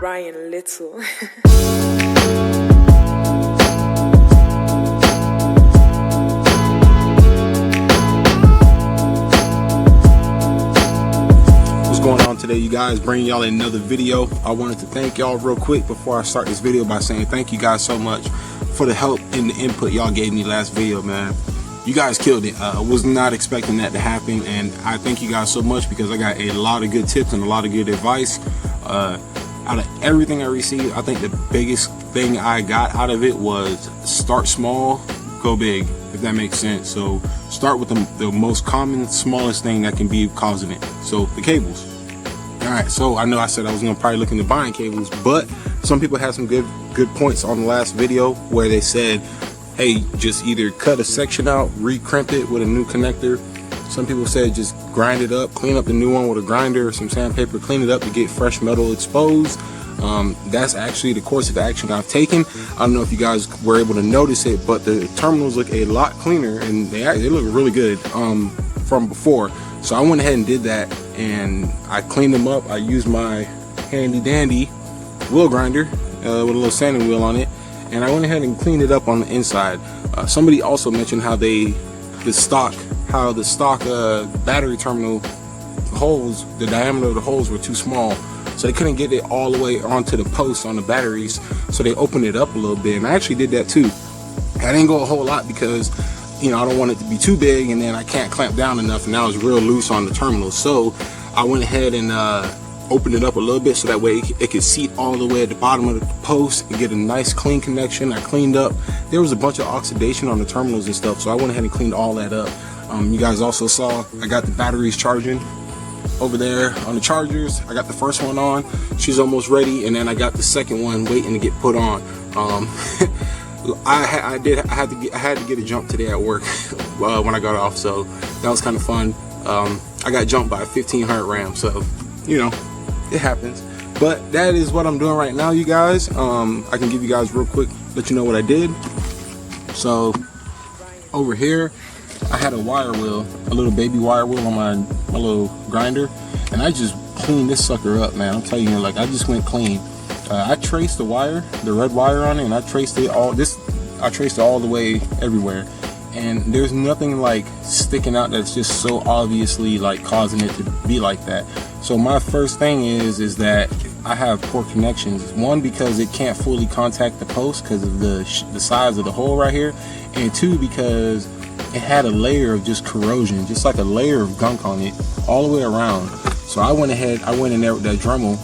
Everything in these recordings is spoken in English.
Brian Little. Going on today, you guys, bringing y'all another video. I wanted to thank y'all real quick before I start this video by saying thank you guys so much for the help and the input y'all gave me last video, man. You guys killed it. I was not expecting that to happen, and I thank you guys so much because I got a lot of good tips and a lot of good advice. Out of everything I received, I think the biggest thing I got out of it was start small, go big, if that makes sense. So start with the most common, smallest thing that can be causing it. So the cables. Alright, so I know I said I was gonna probably look into buying cables, but some people had some good points on the last video where they said, hey, just either cut a section out, re-crimp it with a new connector. Some people said just grind it up, clean up the new one with a grinder or some sandpaper, clean it up to get fresh metal exposed. That's actually the course of action I've taken. I don't know if you guys were able to notice it, but the terminals look a lot cleaner and they look really good from before. So I went ahead and did that, and I cleaned them up. I used my handy dandy wheel grinder with a little sanding wheel on it, and I went ahead and cleaned it up on the inside. Somebody also mentioned how the stock battery terminal holes, the diameter of the holes were too small, so they couldn't get it all the way onto the post on the batteries, so they opened it up a little bit, and I actually did that too. I didn't go a whole lot because, you know, I don't want it to be too big and then I can't clamp down enough, and now it's real loose on the terminal. So I went ahead and opened it up a little bit so that way it could seat all the way at the bottom of the post and get a nice clean connection. I cleaned up, there was a bunch of oxidation on the terminals and stuff, so I went ahead and cleaned all that up. You guys also saw I got the batteries charging over there on the chargers. I got the first one on, she's almost ready, and then I got the second one waiting to get put on. I had to get a jump today at work when I got off, so that was kind of fun. I got jumped by a 1500 Ram, so you know, it happens. But that is what I'm doing right now, you guys. I can give you guys real quick, let you know what I did. So over here I had a wire wheel, a little baby wire wheel on my little grinder, and I just cleaned this sucker up, man. I'm telling you, like, I just went clean. I traced the wire, the red wire on it, and I traced it all the way everywhere, and there's nothing like sticking out that's just so obviously like causing it to be like that. So my first thing is that I have poor connections. One, because it can't fully contact the post because of the size of the hole right here, and two, because it had a layer of just corrosion, just like a layer of gunk on it all the way around. So I went in there with that Dremel,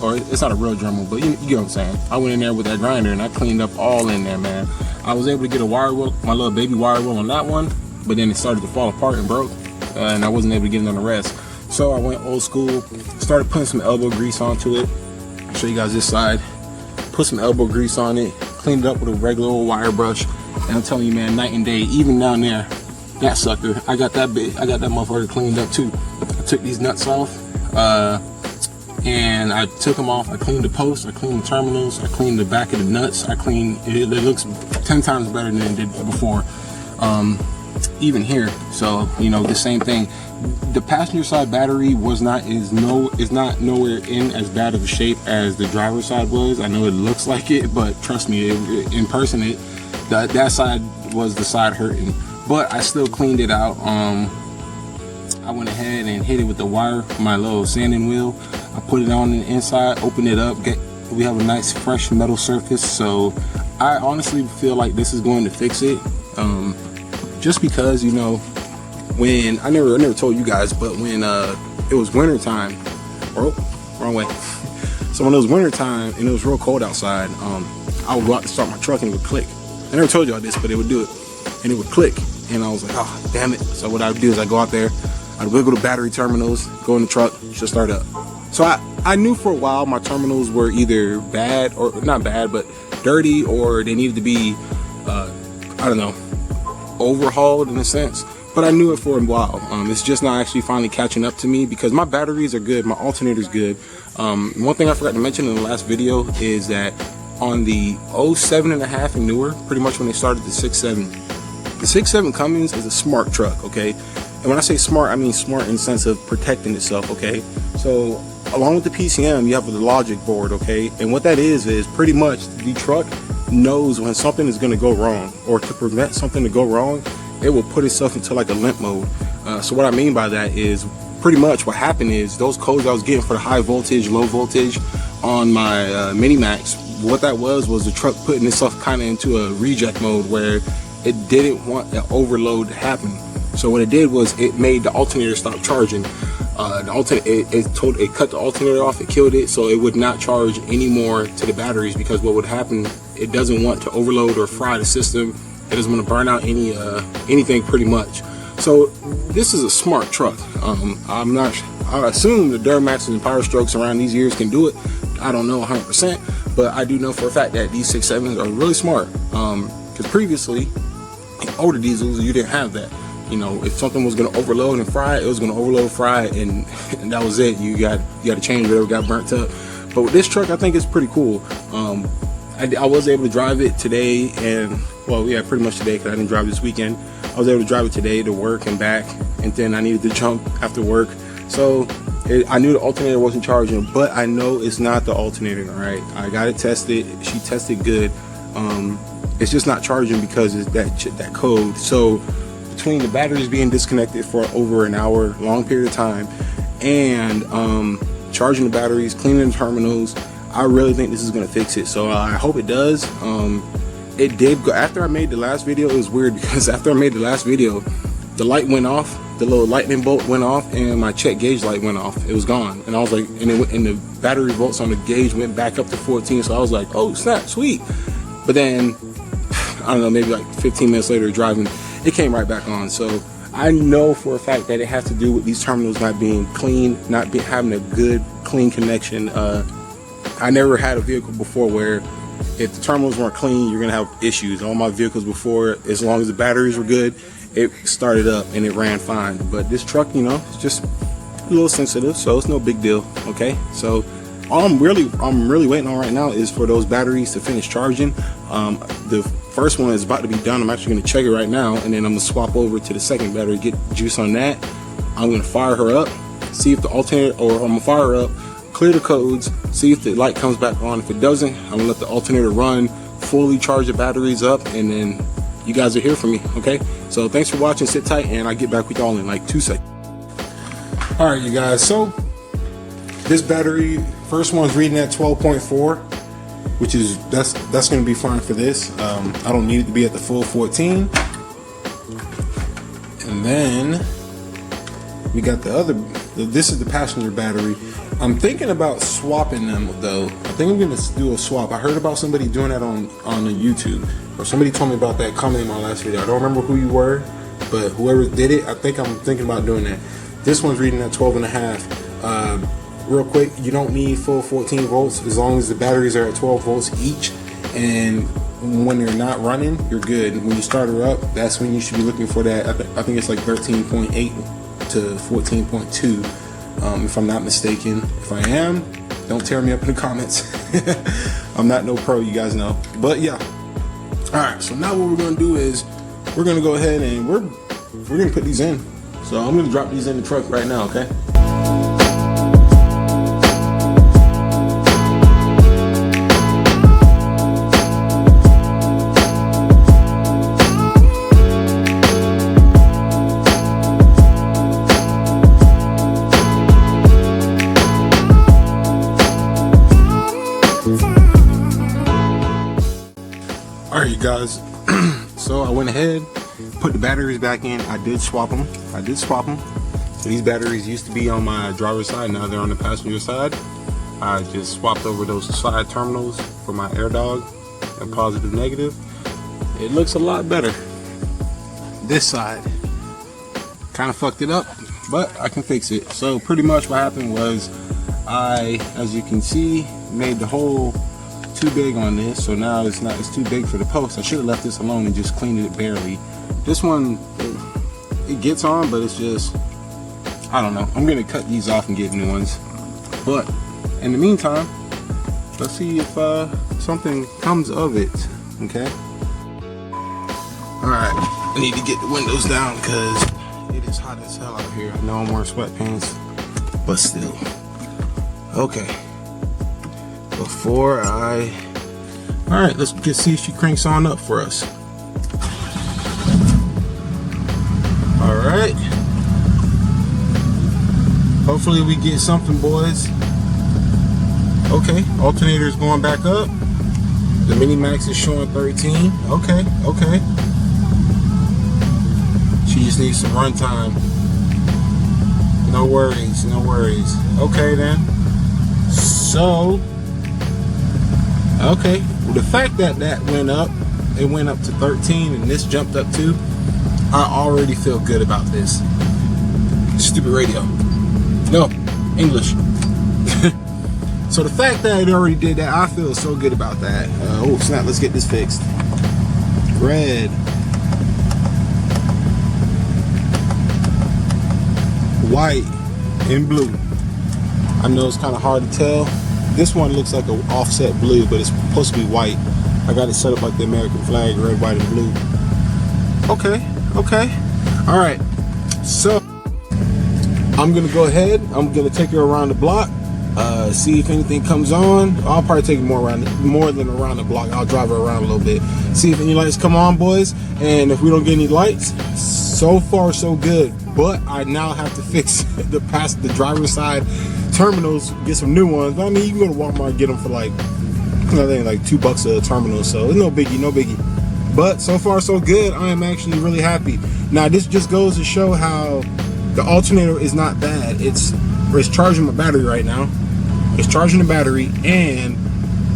or it's not a real Dremel, but you get what I'm saying. I went in there with that grinder and I cleaned up all in there, man. I was able to get a wire wheel, my little baby wire wheel on that one, but then it started to fall apart and broke, and I wasn't able to get it on the rest. So I went old school, started putting some elbow grease onto it. I'll show you guys this side. Put some elbow grease on it, cleaned it up with a regular old wire brush, and I'm telling you, man, night and day. Even down there, that sucker, I got that motherfucker cleaned up too. I took these nuts off, and I took them off. I cleaned the post, I cleaned the terminals, I cleaned the back of the nuts. It looks 10 times better than it did before. Even here, so you know, the same thing. The passenger side battery is not nowhere in as bad of a shape as the driver side was. I know it looks like it, but trust me, in person, that side was the side hurting. But I still cleaned it out. I went ahead and hit it with the wire, my little sanding wheel. I put it on the inside, opened it up. We have a nice fresh metal surface. So I honestly feel like this is going to fix it. Just because, you know, when I never told you guys, but when it was winter time, wrong way. So when it was winter time and it was real cold outside, I would go out to start my truck and it would click. I never told y'all this, but it would do it, and it would click, and I was like, oh damn it. So what I would do is I go out there, I'd wiggle the battery terminals, go in the truck, should start up. So I knew for a while my terminals were either bad, or not bad, but dirty, or they needed to be I don't know, overhauled in a sense. But I knew it for a while. It's just not actually finally catching up to me because my batteries are good, my alternator's good. One thing I forgot to mention in the last video is that on the 07.5 and newer, pretty much when they started the 6.7, the 6.7 Cummins is a smart truck, okay? And when I say smart, I mean smart in the sense of protecting itself, okay? So along with the PCM, you have the logic board, okay? And what that is pretty much the truck knows when something is going to go wrong, or to prevent something to go wrong, it will put itself into like a limp mode. So what I mean by that is pretty much what happened is those codes I was getting for the high voltage, low voltage on my Mini-Max, what that was the truck putting itself kind of into a reject mode where it didn't want an overload to happen. So what it did was it made the alternator stop charging. It cut the alternator off, it killed it, so it would not charge anymore to the batteries, because what would happen, it doesn't want to overload or fry the system. It doesn't want to burn out anything pretty much. So this is a smart truck. I assume the Duramaxes and Power Strokes around these years can do it. I don't know 100%, but I do know for a fact that these 6.7s are really smart. Because previously, in older diesels, you didn't have that. You know, if something was going to overload and fry, it was going to overload, fry, and that was it. You got to change whatever got burnt up. But with this truck, I think it's pretty cool. I was able to drive it today, and well, yeah, pretty much today, because I didn't drive this weekend. I was able to drive it today to work and back, and then I needed to jump after work. So I knew the alternator wasn't charging, but I know it's not the alternator, all right? I got it tested. She tested good. It's just not charging because it's that code. So between the batteries being disconnected for over an hour, long period of time, and charging the batteries, cleaning the terminals, I really think this is going to fix it. So I hope it does. It did go after I made the last video. It was weird because after I made the last video, the light went off, the little lightning bolt went off, and my check gauge light went off. It was gone, and I was like, and the battery volts on the gauge went back up to 14. So I was like, oh snap, sweet. But then I don't know, maybe like 15 minutes later driving, it came right back on. So I know for a fact that it has to do with these terminals not being clean, having a good clean connection. I never had a vehicle before where if the terminals weren't clean, you're gonna have issues. All my vehicles before, as long as the batteries were good, it started up and it ran fine. But this truck, you know, it's just a little sensitive, so it's no big deal. Okay, so all I'm really waiting on right now is for those batteries to finish charging. The first one is about to be done. I'm actually gonna check it right now, and then I'm gonna swap over to the second battery, get juice on that. I'm gonna fire her up, see if the alternator, or I'm gonna fire her up, clear the codes, see if the light comes back on. If it doesn't, I'm gonna let the alternator run, fully charge the batteries up, and then you guys will hear from me. Okay, so thanks for watching, sit tight, and I'll get back with y'all in like 2 seconds. All right, you guys, so this battery, first one's reading at 12.4, which is that's gonna be fine for this. I don't need it to be at the full 14. And then we got the other, this is the passenger battery. I'm thinking about swapping them though. I think I'm gonna do a swap. I heard about somebody doing that on YouTube, or somebody told me about that comment in my last video. I don't remember who you were, but whoever did it, I think I'm thinking about doing that. This one's reading at 12.5. Real quick, you don't need full 14 volts as long as the batteries are at 12 volts each, and when they're not running, you're good. When you start her up, that's when you should be looking for that. I think it's like 13.8 to 14.2. If I'm not mistaken. If I am, don't tear me up in the comments. I'm not no pro, you guys know. But yeah. Alright, so now what we're gonna do is we're gonna go ahead and we're gonna put these in. So I'm gonna drop these in the truck right now, okay? Alright, you guys, so I went ahead, put the batteries back in. I did swap them. So these batteries used to be on my driver's side, now they're on the passenger side. I just swapped over those side terminals for my air dog and positive negative. It looks a lot better. This side kind of fucked it up, but I can fix it. So pretty much what happened was I, as you can see, made the hole too big on this, so now it's too big for the post. I should have left this alone and just cleaned it barely. This one, it gets on, but it's just, I don't know. I'm gonna cut these off and get new ones. But in the meantime, let's see if something comes of it. Okay. All right, I need to get the windows down because it is hot as hell out here. I know I'm wearing sweatpants, but still. Okay. All right, let's see if she cranks on up for us. All right. Hopefully we get something, boys. Okay, alternator is going back up. The Mini Max is showing 13. Okay. She just needs some run time. No worries. Okay then. So, okay, well, the fact that went up, it went up to 13 and this jumped up too, I already feel good about this. Stupid radio. No, English. So the fact that it already did that, I feel so good about that. Oh snap, let's get this fixed. Red. White and blue. I know it's kind of hard to tell. This one looks like an offset blue, but it's supposed to be white. I got it set up like the American flag, red, white, and blue. Okay. All right. So I'm gonna go ahead. I'm gonna take her around the block, see if anything comes on. I'll probably take her more than around the block. I'll drive her around a little bit, see if any lights come on, boys. And if we don't get any lights, so far so good. But I now have to fix the driver's side terminals, get some new ones. I mean, you can go to Walmart and get them for like, I think like $2 a terminal, so it's no biggie. But so far so good. I am actually really happy. Now this just goes to show how the alternator is not bad. It's charging my battery right now. It's charging the battery, and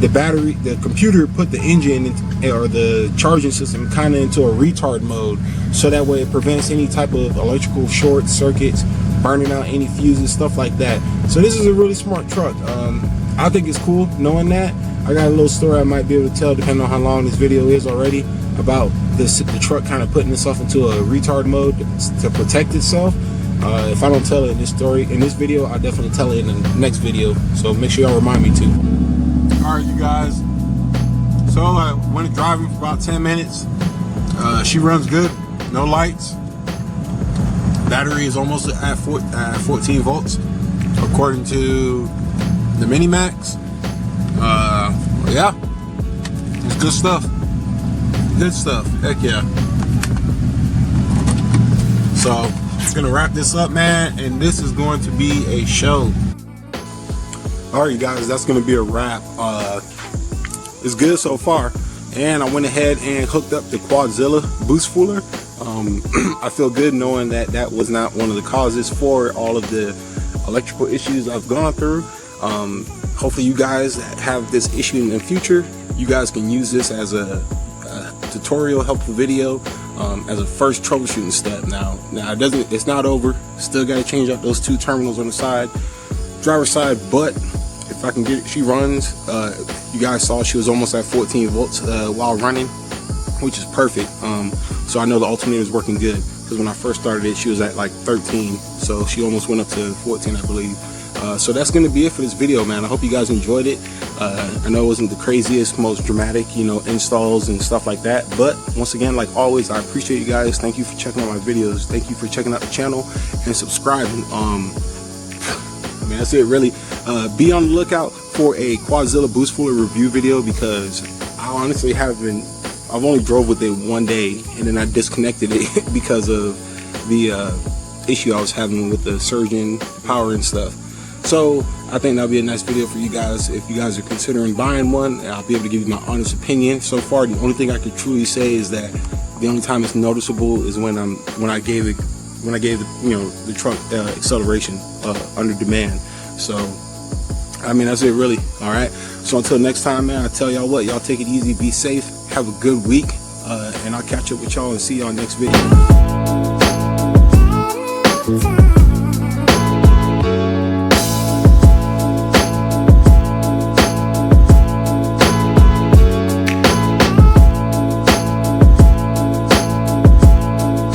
the computer put the engine or the charging system kind of into a retard mode, so that way it prevents any type of electrical short circuits, burning out any fuses, stuff like that. So this is a really smart truck. I think it's cool knowing that. I got a little story I might be able to tell, depending on how long this video is already, about the truck kind of putting itself into a retard mode to protect itself. If I don't tell it in this video, I'll definitely tell it in the next video. So make sure y'all remind me to. All right, you guys. So I went driving for about 10 minutes. She runs good, no lights. Battery is almost at 14 volts, according to the Mini Max. Yeah, it's good stuff. Heck yeah. So I'm gonna wrap this up, man, and this is going to be a show. All right, you guys, that's gonna be a wrap. It's good so far, and I went ahead and hooked up the Quadzilla boost fooler. I feel good knowing that was not one of the causes for all of the electrical issues I've gone through. Hopefully you guys have this issue in the future. You guys can use this as a tutorial, helpful video, as a first troubleshooting step. Now it's not over. Still got to change out those 2 terminals on the side, driver's side, but if I can get it, she runs. You guys saw she was almost at 14 volts while running, which is perfect. So I know the alternator is working good, because when I first started it, she was at like 13, so she almost went up to 14, I believe. So that's going to be it for this video, man. I hope you guys enjoyed it. I know it wasn't the craziest, most dramatic, installs and stuff like that, but once again, like always, I appreciate you guys. Thank you for checking out my videos. Thank you for checking out the channel and subscribing. Man, that's it, really. Be on the lookout for a Quadzilla boost fooler review video, because I honestly I've only drove with it one day, and then I disconnected it because of the issue I was having with the surging power and stuff. So I think that'll be a nice video for you guys. If you guys are considering buying one, I'll be able to give you my honest opinion. So far, the only thing I can truly say is that the only time it's noticeable is when I gave the truck acceleration under demand. So I mean, that's it, really. All right, so until next time, man, I tell y'all what, y'all take it easy, be safe, have a good week, and I'll catch up with y'all and see y'all next video.